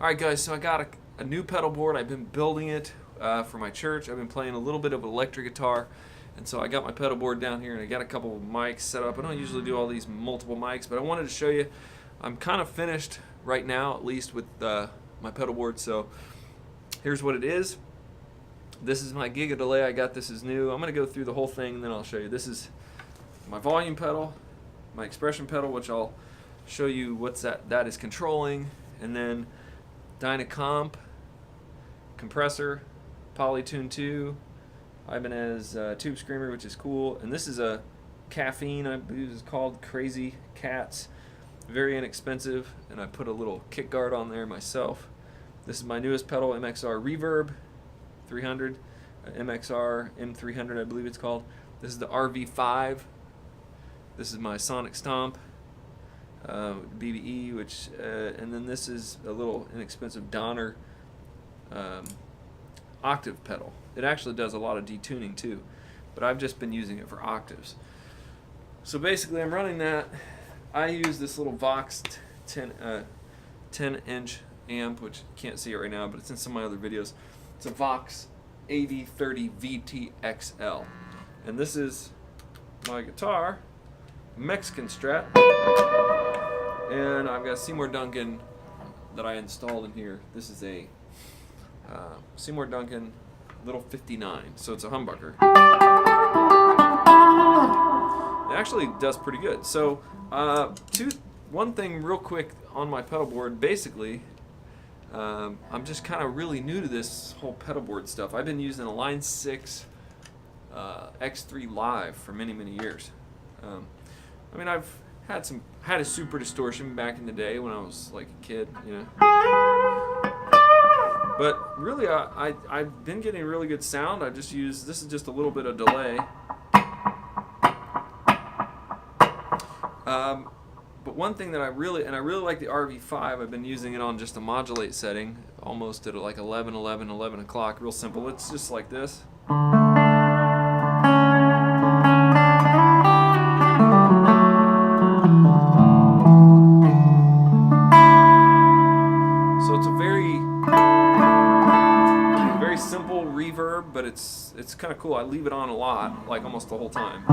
Alright guys, so I got a new pedal board. I've been building it for my church. I've been playing a little bit of electric guitar, and so I got my pedal board down here and I got a couple of mics set up. I don't usually do all these multiple mics, but I wanted to show you. I'm kind of finished right now, at least with my pedal board. So here's what it is. This is my Giga delay. I got this as new. I'm going to go through the whole thing and then I'll show you. This is my volume pedal, my expression pedal, which I'll show you what's that is controlling, and then Dynacomp, compressor, Polytune 2, Ibanez Tube Screamer, which is cool, and this is a Caffeine, I believe it's called, Crazy Cats, very inexpensive, and I put a little kick guard on there myself. This is my newest pedal, MXR Reverb 300, MXR M300 I believe it's called. This is the RV5. This is my Sonic Stomp BBE, which and then this is a little inexpensive Donner octave pedal. It actually does a lot of detuning too, but I've just been using it for octaves. So basically I'm running that. I use this little Vox 10-inch amp, which you can't see it right now, but it's in some of my other videos. It's a Vox AV30 VTXL, and this is my guitar, Mexican Strat, and I've got a Seymour Duncan that I installed in here. This is a Seymour Duncan little 59, so it's a humbucker. It actually does pretty good. So one thing real quick on my pedal board. Basically, I'm just kind of really new to this whole pedal board stuff. I've been using a Line 6 X3 Live for many years. I mean, I've had a Super Distortion back in the day when I was like a kid, you know. But really, I've been getting really good sound. I just use, this is just a little bit of delay. But one thing that I really like the RV5. I've been using it on just a modulate setting, almost at like 11 o'clock. Real simple. It's just like this. So it's a very simple reverb, but it's kind of cool. I leave it on a lot, like almost the whole time.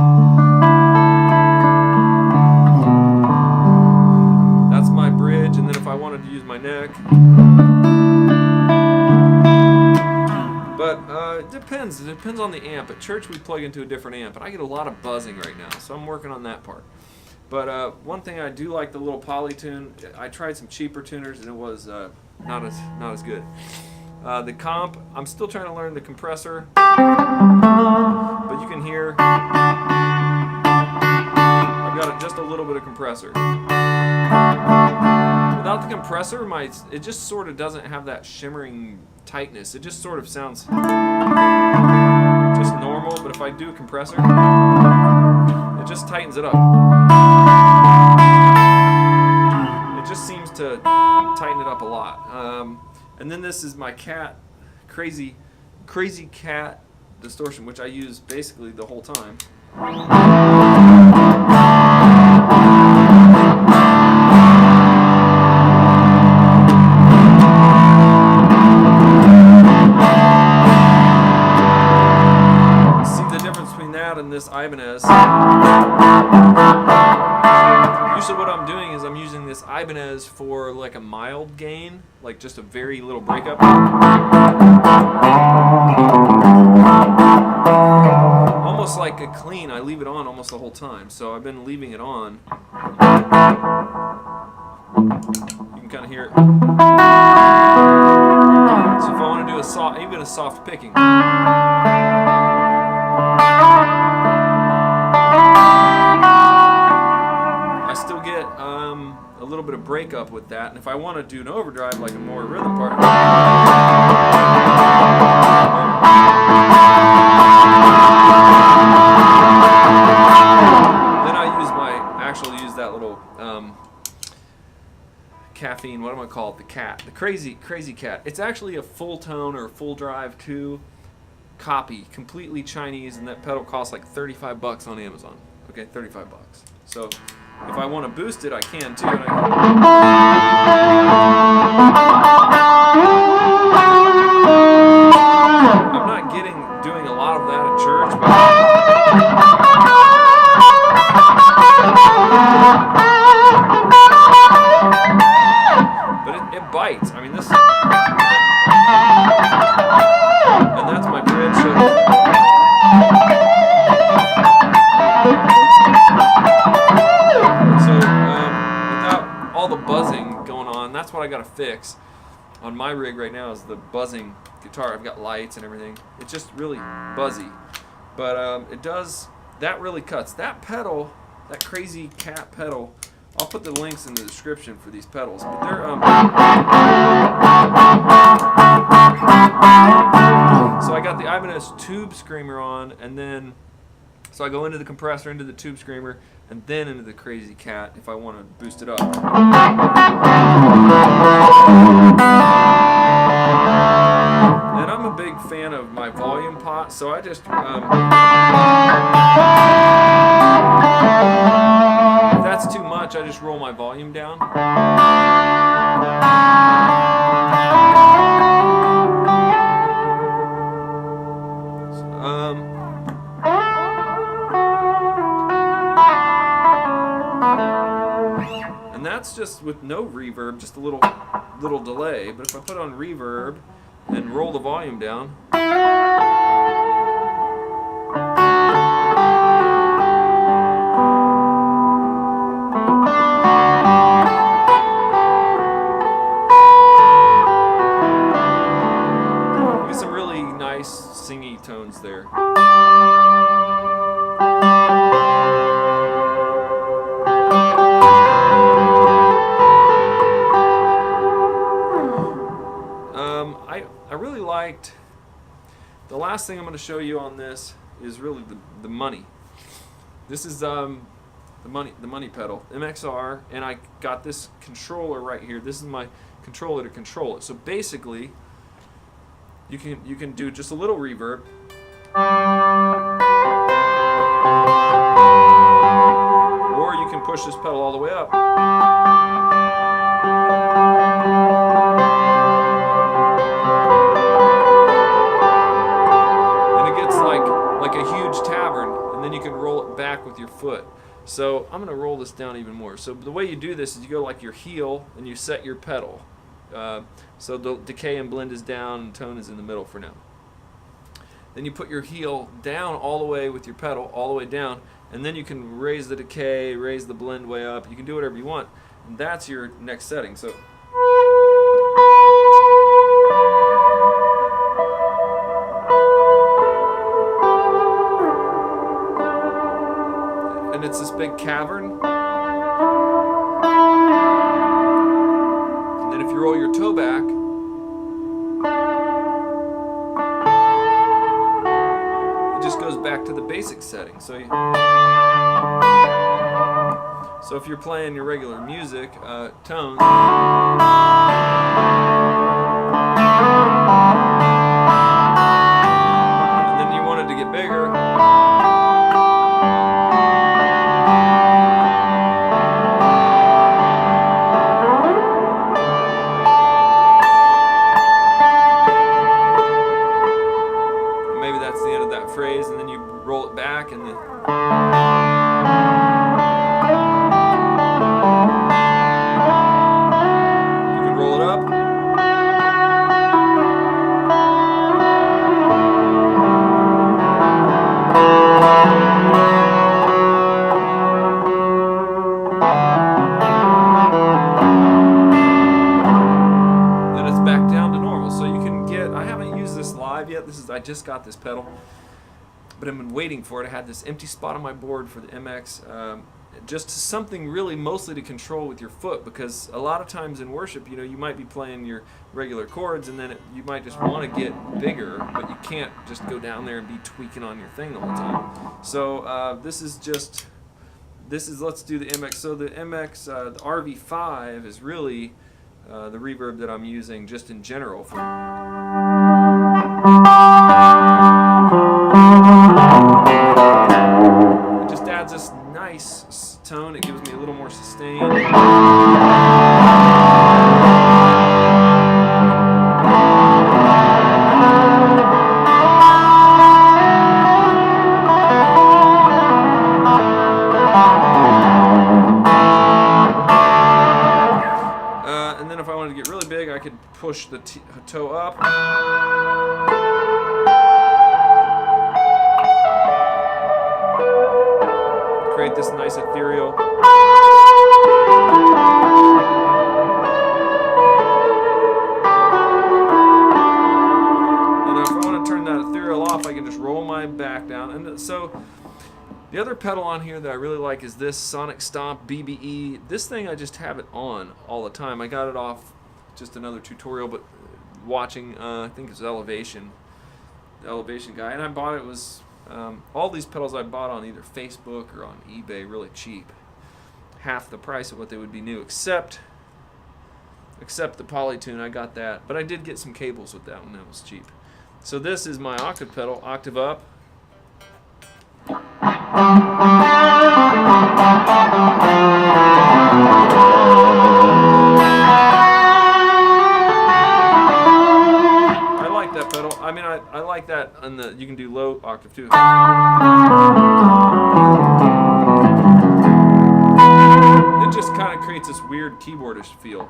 That's my bridge, and then if I wanted to use my neck. But it depends. It depends on the amp. At church we plug into a different amp, and I get a lot of buzzing right now, so I'm working on that part. But one thing I do like, the little Polytune. I tried some cheaper tuners, and it was not as good. The comp, I'm still trying to learn the compressor, but you can hear I've got just a little bit of compressor. Without the compressor, it just sort of doesn't have that shimmering tightness. It just sort of sounds just normal, but if I do a compressor, it just tightens it up. It just seems to tighten it up a lot. And then this is my Cat, Crazy Cat distortion, which I use basically the whole time. And this Ibanez. Usually what I'm doing is I'm using this Ibanez for like a mild gain, like just a very little breakup. Almost like a clean, I leave it on almost the whole time. So I've been leaving it on. You can kind of hear it. So if I want to do even a soft picking. A little bit of breakup with that, and if I want to do an overdrive, like a more rhythm part, then I use that little Caffeine. What am I call it? The Cat, the Crazy Cat. It's actually a full tone or full drive 2 copy, completely Chinese, and that pedal costs like $35 on Amazon. Okay, $35. So if I want to boost it, I can too. And bites. I mean, this, and that's my bridge. So without all the buzzing going on, that's what I got to fix on my rig right now, is the buzzing guitar. I've got lights and everything. It's just really buzzy, but it does, that really cuts. That pedal, that crazy cat pedal, I'll put the links in the description for these pedals, but they're so I got the Ibanez Tube Screamer on, and then so I go into the compressor, into the Tube Screamer, and then into the Crazy Cat if I want to boost it up. And I'm a big fan of my volume pot, so I just if that's too much, I just roll my volume down. And that's just with no reverb, just a little delay. But if I put on reverb and roll the volume down, get some really nice singy tones there. I really liked, the last thing I'm going to show you on this is really the money. This is the money pedal, MXR, and I got this controller right here. This is my controller to control it. So basically, you can do just a little reverb, or you can push this pedal all the way up. Like a huge tavern, and then you can roll it back with your foot. So I'm going to roll this down even more. So the way you do this is you go like your heel and you set your pedal. So the decay and blend is down and tone is in the middle for now. Then you put your heel down all the way with your pedal, all the way down, and then you can raise the decay, raise the blend way up. You can do whatever you want. And that's your next setting. So and it's this big cavern. And then if you roll your toe back, it just goes back to the basic setting. So if you're playing your regular music, tones, and then you want it to get bigger, phrase, and then you roll it back, and then you can roll it up. Then it's back down to normal. So you can get, I haven't used this live yet. I just got this pedal, but I've been waiting for it. I had this empty spot on my board for the MX, just something really mostly to control with your foot, because a lot of times in worship, you might be playing your regular chords, and then you might just want to get bigger, but you can't just go down there and be tweaking on your thing the whole time. So let's do the MX. So the MX, the RV5 is really the reverb that I'm using just in general for. It just adds this nice tone. It gives me a little more sustain. And then if I wanted to get really big, I could push the toe up. Create this nice ethereal. And if I want to turn that ethereal off, I can just roll my back down. And so the other pedal on here that I really like is this Sonic Stomp BBE. This thing, I just have it on all the time. I got it off just another tutorial, but watching, I think it's Elevation, the Elevation guy. And I bought it, was all these pedals I bought on either Facebook or on eBay really cheap. Half the price of what they would be new, except the Polytune. I got that. But I did get some cables with that one. That was cheap. So this is my octave pedal, octave up. I like that pedal. I mean, I like that, and you can do low octave too. It just kind of creates this weird keyboardish feel.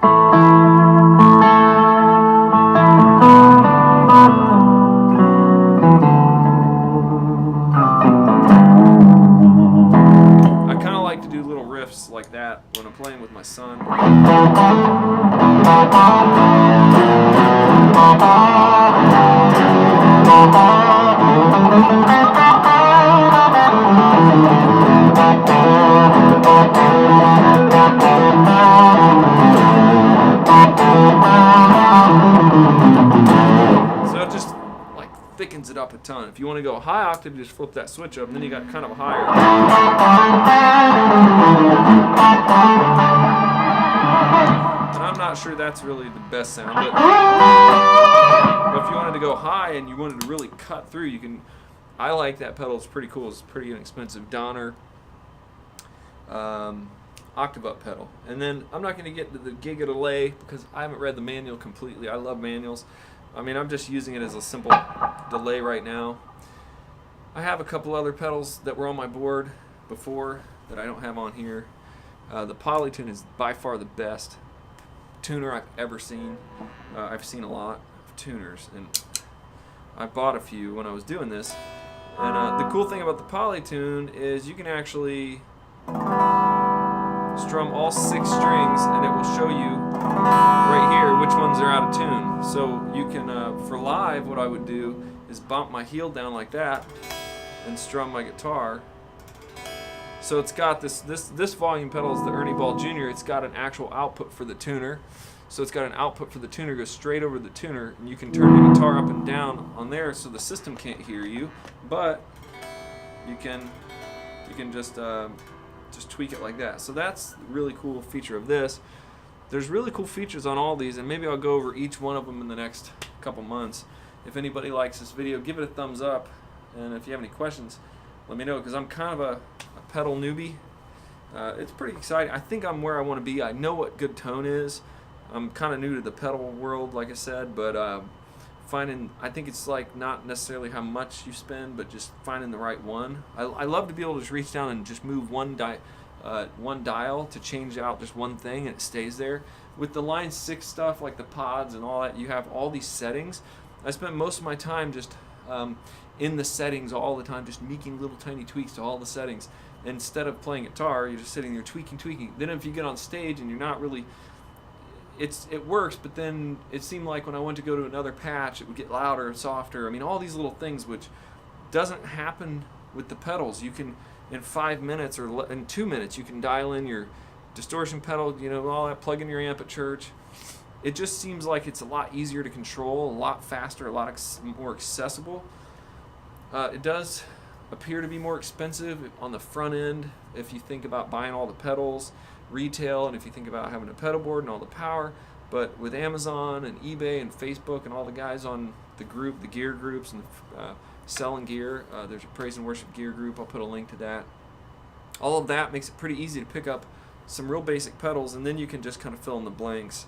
Like that when I'm playing with my son. So it just like thickens it up a ton. If you want to go high octave, you just flip that switch up, and then you got kind of a higher. And I'm not sure that's really the best sound, but if you wanted to go high and you wanted to really cut through, you can. I like that pedal. It's pretty cool. It's pretty inexpensive. Donner octave up pedal. And then I'm not going to get to the giga delay because I haven't read the manual completely. I love manuals. I mean, I'm just using it as a simple delay right now. I have a couple other pedals that were on my board before that I don't have on here. The Polytune is by far the best tuner I've ever seen. I've seen a lot of tuners, and I bought a few when I was doing this. And the cool thing about the Polytune is you can actually strum all 6 strings, and it will show you right here which ones are out of tune. So you can, for live, what I would do is bump my heel down like that and strum my guitar. So it's got this volume pedal is the Ernie Ball Jr. It's got an actual output for the tuner. So it's got an output for the tuner, goes straight over the tuner, and you can turn the guitar up and down on there so the system can't hear you, but you can just tweak it like that. So that's the really cool feature of this. There's really cool features on all these, and maybe I'll go over each one of them in the next couple months. If anybody likes this video, give it a thumbs up, and if you have any questions, let me know, because I'm kind of a pedal newbie. It's pretty exciting. I think I'm where I want to be. I know what good tone is. I'm kind of new to the pedal world, like I said, but I think it's like not necessarily how much you spend, but just finding the right one. I love to be able to just reach down and just move one dial to change out just one thing, and it stays there. With the Line 6 stuff, like the pods and all that, you have all these settings. I spent most of my time just in the settings all the time, just making little tiny tweaks to all the settings. Instead of playing guitar, you're just sitting there tweaking. Then if you get on stage and you're not really, it works, but then it seemed like when I went to go to another patch, it would get louder and softer. I mean, all these little things, which doesn't happen with the pedals. You can, in 5 minutes or in 2 minutes, you can dial in your distortion pedal, all that, plug in your amp at church. It just seems like it's a lot easier to control, a lot faster, a lot more accessible. It does appear to be more expensive on the front end if you think about buying all the pedals retail, and if you think about having a pedal board and all the power. But with Amazon and eBay and Facebook and all the guys on the group, the gear groups and selling gear, there's a praise and worship gear group. I'll put a link to that. All of that makes it pretty easy to pick up some real basic pedals, and then you can just kind of fill in the blanks.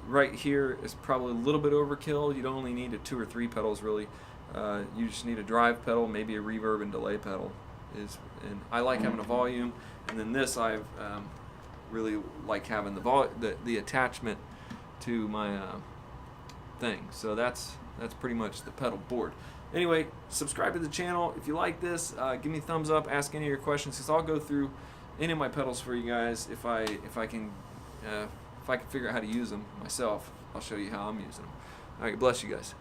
Right here is probably a little bit overkill. You don't only need 2 or 3 pedals really. You just need a drive pedal, maybe a reverb and delay pedal. And I like having a volume, and then this I really like having the attachment to my thing. So that's pretty much the pedal board. Anyway, subscribe to the channel if you like this. Give me a thumbs up. Ask any of your questions, because I'll go through any of my pedals for you guys if I can figure out how to use them myself. I'll show you how I'm using them. All right, bless you guys.